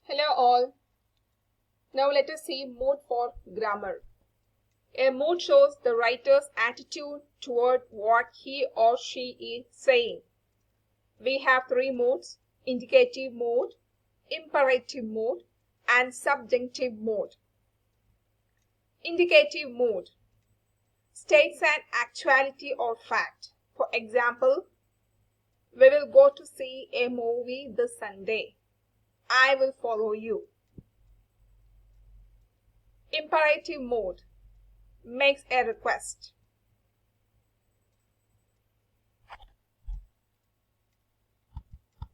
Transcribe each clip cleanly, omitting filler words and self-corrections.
Hello all. Now let us see mood for grammar. A mood shows the writer's attitude toward what he or she is saying. We have three moods: indicative mood, imperative mood, and subjunctive mood. Indicative mood states an actuality or fact. For example, we will go to see a movie this Sunday. I will follow you. Imperative mood makes a request.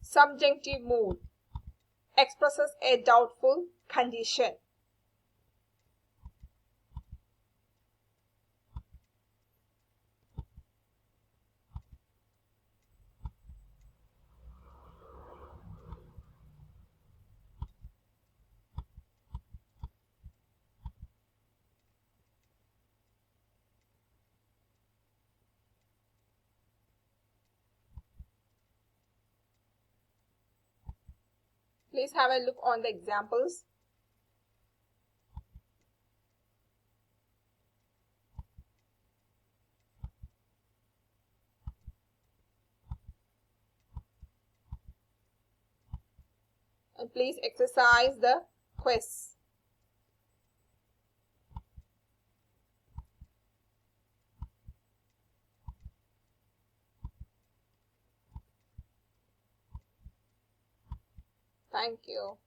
Subjunctive mood expresses a doubtful condition. Please have a look on the examples. And please exercise the quiz. Thank you.